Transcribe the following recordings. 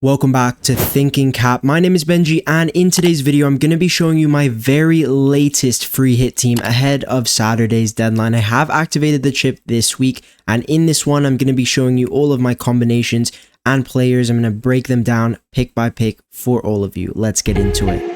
Welcome back to Thinking Cap. My name is Benji, and in today's video I'm going to be showing you my very latest free hit team ahead of Saturday's deadline. I have activated the chip this week, and in this one I'm going to be showing you all of my combinations and players. I'm going to break them down pick by pick for all of you. Let's get into it.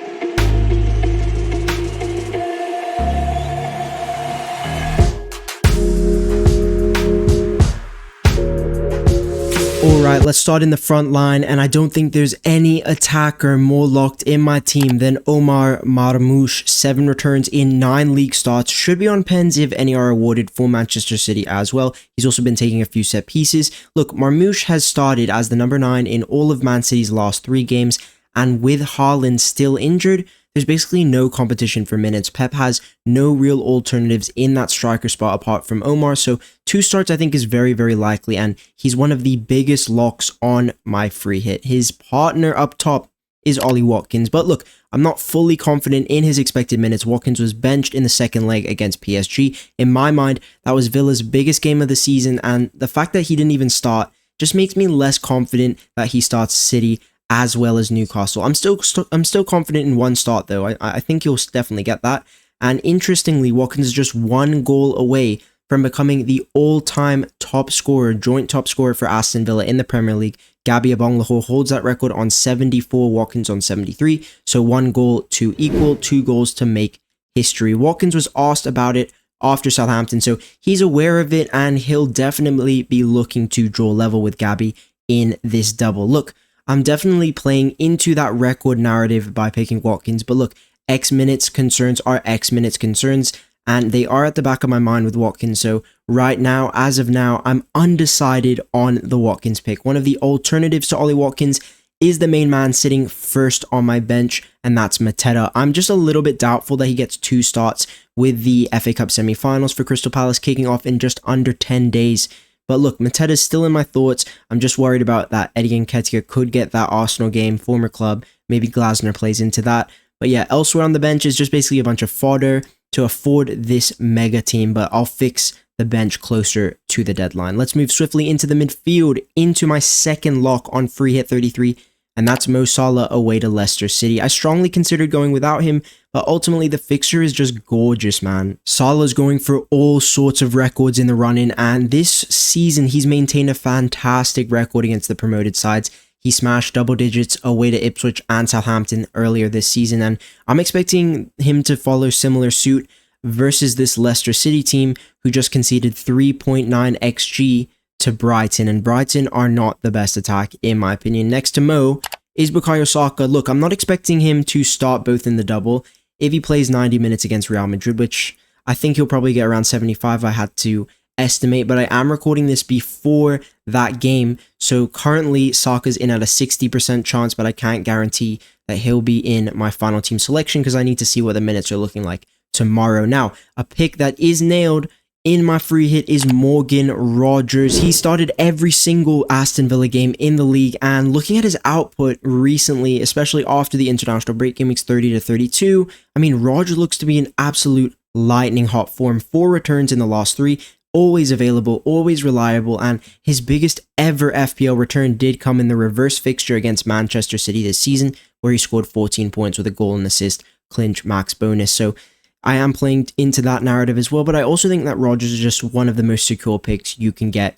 Alright, let's start in the front line, and I don't think there's any attacker more locked in my team than Omar Marmoush. 7 returns in 9 league starts, should be on pens if any are awarded for Manchester City as well. He's also been taking a few set pieces. Look, Marmoush has started as the number 9 in all of Man City's last 3 games, and with Haaland still injured, there's basically no competition for minutes. Pep has no real alternatives in that striker spot apart from Omar, so 2 starts I think is very, very likely, and he's one of the biggest locks on my free hit. His partner up top is Ollie Watkins, but look, I'm not fully confident in his expected minutes. Watkins was benched in the second leg against PSG. In my mind, that was Villa's biggest game of the season, and the fact that he didn't even start just makes me less confident that he starts City as well as Newcastle. I'm still confident in 1 start though. I think he'll definitely get that. And interestingly, Watkins is just 1 goal away from becoming the all-time top scorer, joint top scorer for Aston Villa in the Premier League. Gabby Abong-Lahore holds that record on 74, Watkins on 73. So 1 goal to equal, 2 goals to make history. Watkins was asked about it after Southampton, so he's aware of it, and he'll definitely be looking to draw level with Gabby in this double. Look, I'm definitely playing into that record narrative by picking Watkins, but look, X minutes concerns are X minutes concerns, and they are at the back of my mind with Watkins. So right now, as of now, I'm undecided on the Watkins pick. One of the alternatives to Ollie Watkins is the main man sitting first on my bench, and that's Mateta. I'm just a little bit doubtful that he gets 2 starts with the FA Cup semi-finals for Crystal Palace kicking off in just under 10 days. But look, Mateta's still in my thoughts. I'm just worried about that Eddie Nketiah could get that Arsenal game, former club. Maybe Glasner plays into that. But yeah, elsewhere on the bench is just basically a bunch of fodder to afford this mega team, but I'll fix the bench closer to the deadline. Let's move swiftly into the midfield, into my second lock on free hit 33, and that's Mo Salah away to Leicester City. I strongly considered going without him, but ultimately the fixture is just gorgeous, man. Salah's going for all sorts of records in the run-in, and this season he's maintained a fantastic record against the promoted sides. He smashed double digits away to Ipswich and Southampton earlier this season, and I'm expecting him to follow similar suit versus this Leicester City team who just conceded 3.9 XG to Brighton, and Brighton are not the best attack in my opinion. Next to Mo is Bukayo Saka. Look, I'm not expecting him to start both in the double if he plays 90 minutes against Real Madrid, which I think he'll probably get around 75 I had to estimate, but I am recording this before that game, so currently Saka's in at a 60% chance, but I can't guarantee that he'll be in my final team selection because I need to see what the minutes are looking like tomorrow. Now, a pick that is nailed in my free hit is Morgan Rogers. He started every single Aston Villa game in the league, and looking at his output recently, especially after the international break, game weeks 30 to 32, I mean, Rogers looks to be in absolute lightning hot form. 4 returns in the last 3, always available, always reliable, and his biggest ever FPL return did come in the reverse fixture against Manchester City this season, where he scored 14 points with a goal and assist, clinch max bonus. So I am playing into that narrative as well, but I also think that Rogers is just one of the most secure picks you can get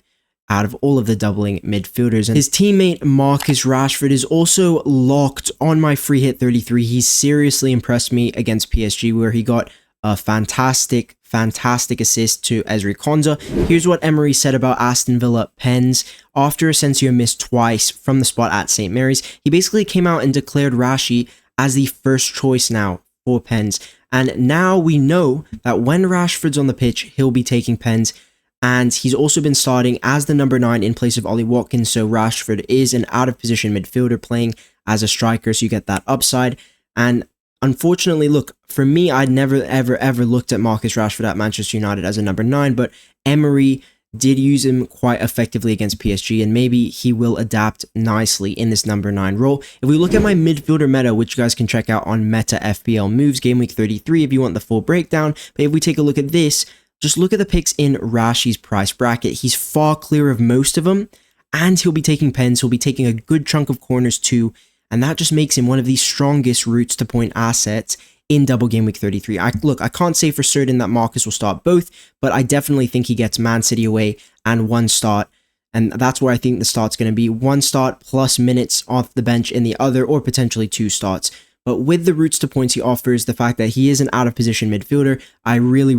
out of all of the doubling midfielders. And his teammate Marcus Rashford is also locked on my free hit 33. He's seriously impressed me against PSG, where he got a fantastic assist to Ezri Konsa. Here's what Emery said about Aston Villa pens. After Asensio missed twice from the spot at St. Mary's, he basically came out and declared Rashi as the first choice now for pens. And now we know that when Rashford's on the pitch, he'll be taking pens. And he's also been starting as the number 9 in place of Ollie Watkins. So Rashford is an out-of-position midfielder playing as a striker, so you get that upside. And unfortunately, look, for me, I'd never, ever looked at Marcus Rashford at Manchester United as a number 9, but Emery did use him quite effectively against PSG, and maybe he will adapt nicely in this number 9 role. If we look at my midfielder meta, which you guys can check out on Meta FPL Moves, game week 33 if you want the full breakdown, but if we take a look at this, just look at the picks in Rashi's price bracket. He's far clear of most of them, and he'll be taking pens, he'll be taking a good chunk of corners too, and that just makes him one of the strongest routes to point assets in double game week 33. Look, I can't say for certain that Marcus will start both, but I definitely think he gets Man City away and one start, and that's where I think the start's going to be. One start plus minutes off the bench in the other, or potentially two starts. But with the routes to points he offers, the fact that he is an out-of-position midfielder, I really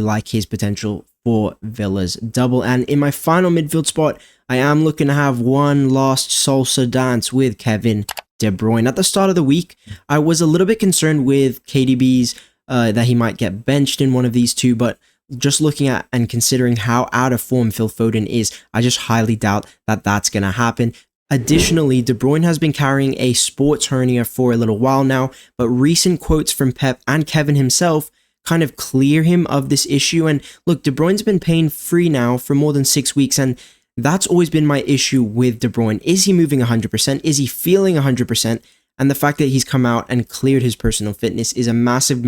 like his potential for Villa's double. And in my final midfield spot, I am looking to have one last salsa dance with Kevin De Bruyne. At the start of the week, I was a little bit concerned with KDB's, that he might get benched in one of these two, but just looking at and considering how out of form Phil Foden is, I just highly doubt that that's going to happen. Additionally, De Bruyne has been carrying a sports hernia for a little while now, but recent quotes from Pep and Kevin himself kind of clear him of this issue. And look, De Bruyne's been pain-free now for more than 6 weeks, and that's always been my issue with De Bruyne. Is he moving 100%? Is he feeling 100%? And the fact that he's come out and cleared his personal fitness is a massive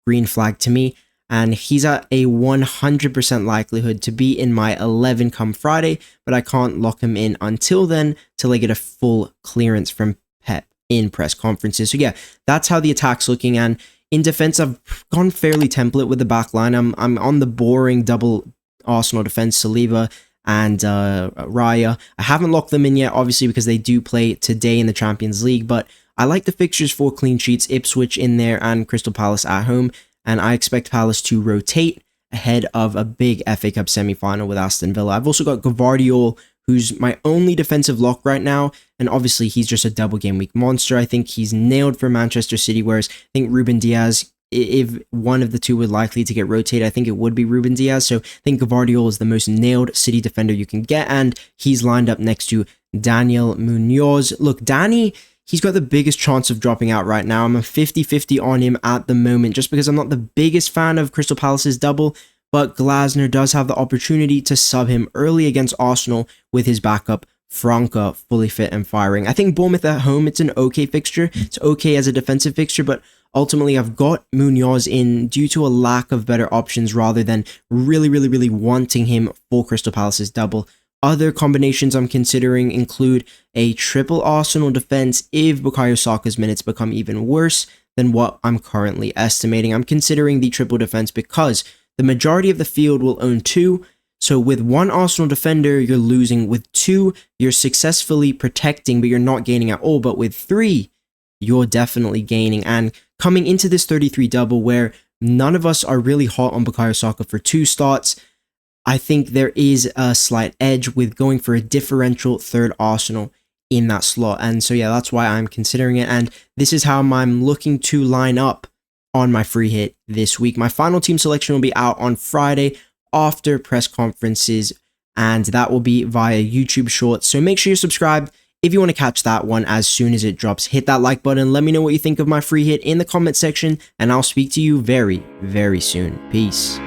green flag to me. And he's at a 100% likelihood to be in my 11 come Friday, but I can't lock him in until then, till I get a full clearance from Pep in press conferences. So yeah, that's how the attack's looking. And in defense, I've gone fairly template with the back line. I'm on the boring double Arsenal defense, Saliba and Raya. I haven't locked them in yet, obviously, because they do play today in the Champions League, but I like the fixtures for clean sheets, Ipswich in there and Crystal Palace at home. And I expect Palace to rotate ahead of a big FA Cup semi-final with Aston Villa. I've also got Gvardiol, who's my only defensive lock right now, and obviously he's just a double game week monster. I think he's nailed for Manchester City, whereas I think Ruben Diaz, if one of the two were likely to get rotated, I think it would be Ruben Diaz. So I think Gvardiol is the most nailed City defender you can get, and he's lined up next to Daniel Munoz. Look, Danny, he's got the biggest chance of dropping out right now. I'm a 50-50 on him at the moment, just because I'm not the biggest fan of Crystal Palace's double, but Glasner does have the opportunity to sub him early against Arsenal with his backup, Franca, fully fit and firing. I think Bournemouth at home, it's an okay fixture. It's okay as a defensive fixture, but ultimately I've got Munoz in due to a lack of better options rather than really wanting him for Crystal Palace's double. Other combinations I'm considering include a triple Arsenal defense if Bukayo Saka's minutes become even worse than what I'm currently estimating. I'm considering the triple defense because the majority of the field will own two. So with one Arsenal defender, you're losing. With two, you're successfully protecting, but you're not gaining at all. But with three, you're definitely gaining. And coming into this 33 double where none of us are really hot on Bukayo Saka for two starts, I think there is a slight edge with going for a differential third Arsenal in that slot. And so yeah, that's why I'm considering it. And this is how I'm looking to line up on my free hit this week. My final team selection will be out on Friday after press conferences, and that will be via YouTube Shorts. So make sure you're subscribed if you want to catch that one as soon as it drops. Hit that like button. Let me know what you think of my free hit in the comment section, and I'll speak to you very soon. Peace.